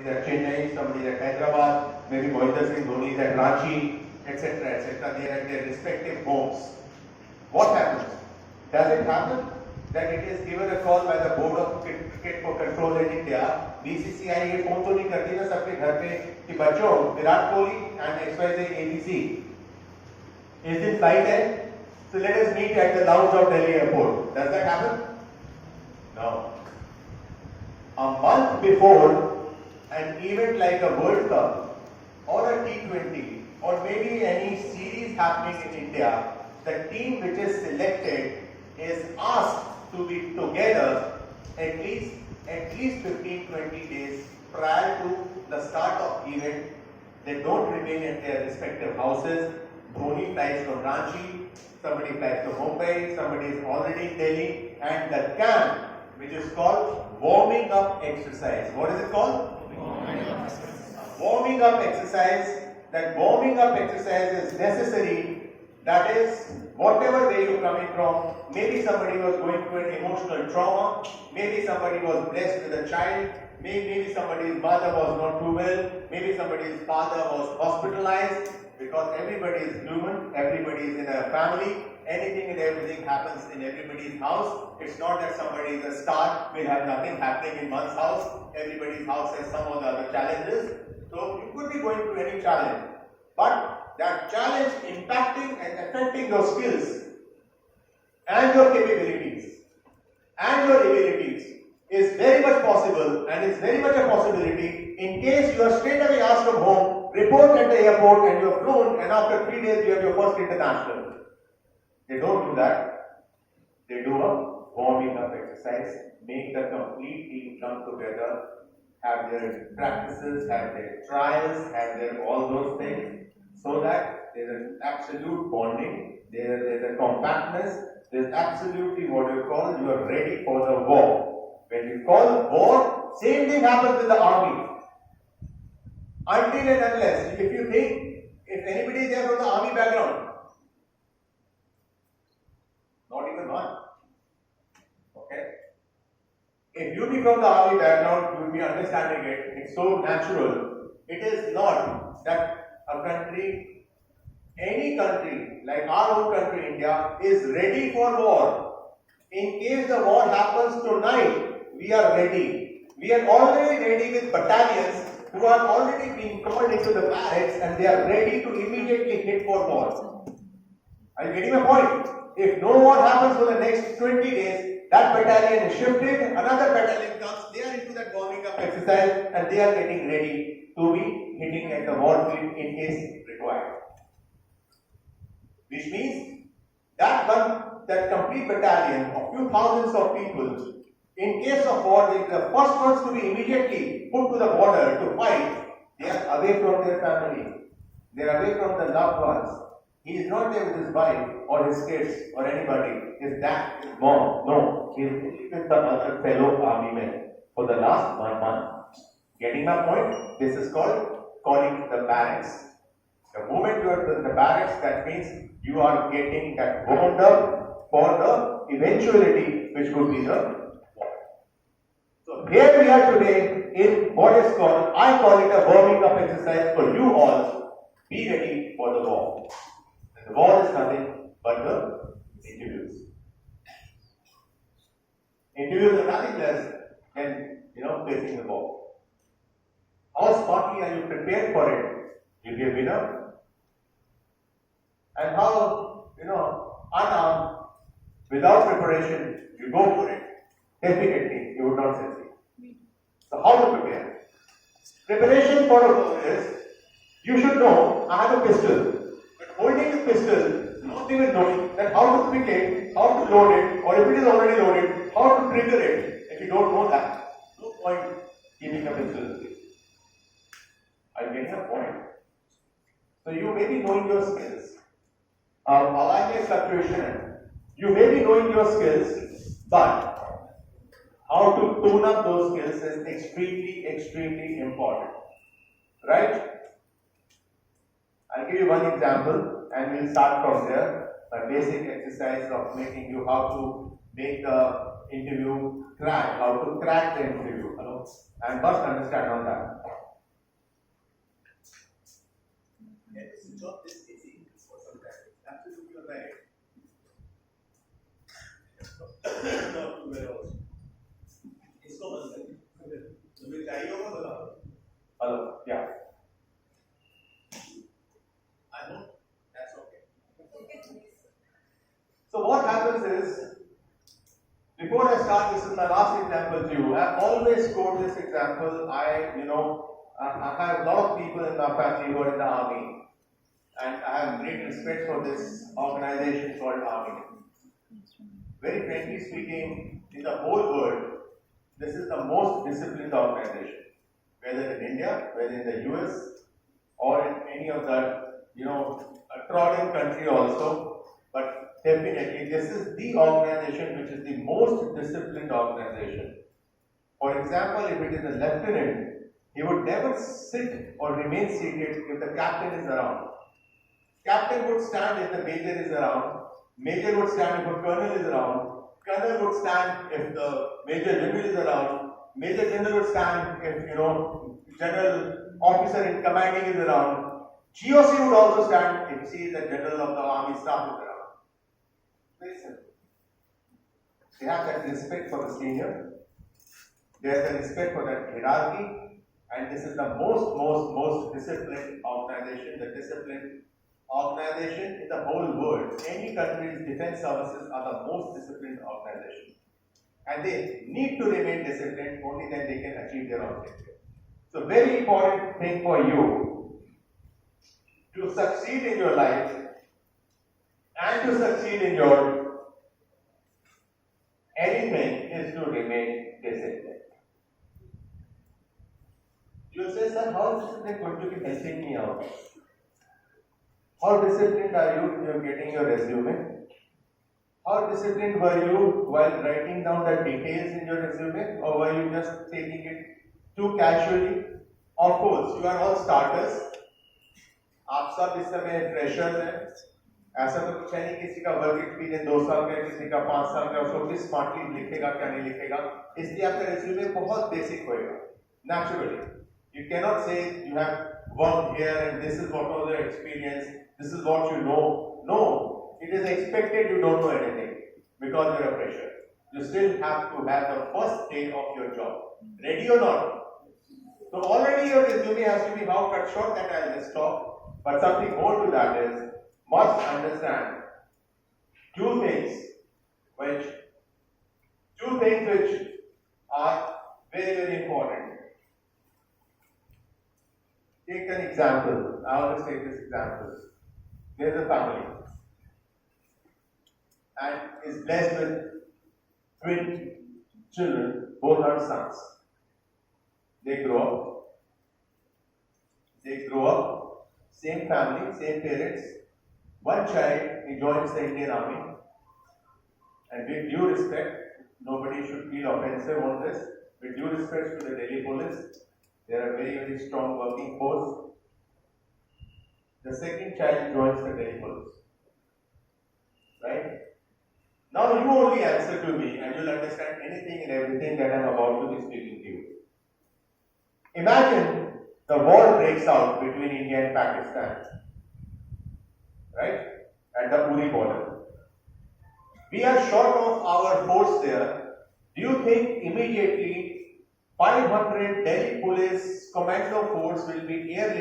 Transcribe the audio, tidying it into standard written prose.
somebody is at Chennai, somebody is at Hyderabad, maybe Mohinder Singh Dhoni is at Ranchi, etc., etc. They are at their respective homes. What happens? Does it happen that it is given a call by the Board of Cricket for Control in India? BCCI ये phone तो नहीं करती ना सबके घर पे कि बच्चों Virat Kohli and XYZ ABC is in flight end, so let us meet at the lounge of Delhi airport. Does that happen? No. A month before an event like a World Cup or a T20 or maybe any series happening in India, the team which is selected is asked to be together at least 15-20 days prior to the start of event. They don't remain at their respective houses. Dhoni flies from Ranchi, somebody flies to Mumbai, somebody is already in Delhi, and the camp, which is called warming up exercise. What is it called? Warming up exercise. That warming up exercise is necessary. That is, whatever way you're coming from, maybe somebody was going through an emotional trauma, maybe somebody was blessed with a child, maybe somebody's mother was not too well, maybe somebody's father was hospitalized, because everybody is human, everybody is in a family, anything and everything happens in everybody's house. It's not that somebody is a star, will have nothing happening in one's house, everybody's house has some of the other challenges. So you could be going through any challenge, but that challenge impacting and affecting your skills and your capabilities and your abilities is very much possible, and it's very much a possibility in case you are straight away asked from home, report at the airport, and you have flown, and after 3 days you have your first international. They don't do that. They do a warming up exercise, make the complete team come together, have their practices, have their trials, have their all those things, so that there is absolute bonding, there is a compactness, there is absolutely what you call you are ready for the war. When you call war, same thing happens with the army. Until and unless, if you think, if anybody is there from the army background, not even one. Okay? If you be from the army background, you will be understanding it. It's so natural. It is not that a country, any country, like our own country, India, is ready for war. In case the war happens tonight, we are ready. We are already ready with battalions who are already being called into the barracks, and they are ready to immediately hit for war. Are you getting my point? If no war happens for the next 20 days, that battalion is shifted, another battalion comes, they are into that warming up exercise, and they are getting ready to be hitting at the war field in case required. Which means that complete battalion of few thousands of people, in case of war, they are the first ones to be immediately put to the border to fight. They are away from their family. They are away from the loved ones. He is not there with his wife or his kids or anybody. His dad is gone. No, he is with the other fellow army men for the last 1 month. Getting my point? This is called calling the barracks. The moment you are in the barracks, that means you are getting that warmed up for the eventuality, which could be the war. So here we are today in what is called, I call it a warming up exercise for you all. Be ready for the war. The war is nothing but the interviews. Interviews are nothing less than, facing the war. How smartly are you prepared for it? You'll be a winner. And how, unarmed, without preparation, you go for it. Definitely, you would not succeed. So how to prepare? Preparation for a war is, you should know, I have a pistol. Holding the pistol, not even knowing that how to pick it, how to load it, or if it is already loaded, how to trigger it. If you don't know that, no point keeping a pistol. Are you getting a point? So you may be knowing your skills. Alignment fluctuation. You may be knowing your skills, but how to tune up those skills is extremely, extremely important. Right? I'll give you one example and we'll start from there. A basic exercise of making you how to make the interview crack, how to crack the interview. And must understand on that. not this easy for some time. Absolutely right. Not too well also. इसको बंद कर। तुम्हें चाहिए होगा बताओ। Hello. Yeah. I know. That's okay. So what happens is, before I start, this is my last example to you. I always quote this example. I have a lot of people in my family who are in the army, and I have great respect for this organization called Army. Very frankly speaking, in the whole world, this is the most disciplined organization. Whether in India, whether in the US, or in any of the, a trodden country also, but definitely this is the organization which is the most disciplined organization. For example, if it is a lieutenant, he would never sit or remain seated if the captain is around. Captain would stand if the major is around. Major would stand if a colonel is around. Colonel would stand if the major general is around. Major general would stand if, general officer in commanding is around. GOC would also stand if he sees the general of the army staff is around. Very simple. They have that respect for the senior. There is a respect for that hierarchy. And this is the most disciplined organization, the disciplined organization in the whole world. Any country's defense services are the most disciplined organization. And they need to remain disciplined, only then they can achieve their objective. So very important thing for you to succeed in your life and to succeed in your anything is to remain disciplined. You will say, sir, how is discipline going to be helping me out? How disciplined are you when you are getting your resume? How disciplined were you while writing down the details in your resume, or were you just taking it too casually? Of course, you are all starters. आप सब इस समय freshers हैं. ऐसा तो कुछ है नहीं किसी का वर्क एक्सपीरियंस 2 साल का, किसी का 5 साल का, उसको किस स्मार्टली लिखेगा क्या नहीं लिखेगा. इसलिए आपका रेज्यूमे बहुत बेसिक होएगा. Naturally, you cannot say you have worked here and this is what was your experience. This is what you know. No, it is expected you don't know anything because you are a fresher. You still have to have the first day of your job. Ready or not? So already your resume has to be now cut short, and I'll just stop. But something more to that is, must understand two things which are very, very important. Take an example. I always take this example. There is a family and is blessed with twin children, both are sons. They grow up, same family, same parents. One child, he joins the Indian Army, and with due respect, nobody should feel offensive on this. With due respect to the Delhi police, they are a very, very strong working force. The second child joins the Delhi police. Right? Now you only answer to me and you'll understand anything and everything that I am about to be speaking to you. Imagine the war breaks out between India and Pakistan. Right? At the Uri border. We are short of our force there. Do you think immediately 500 Delhi police commando force will be air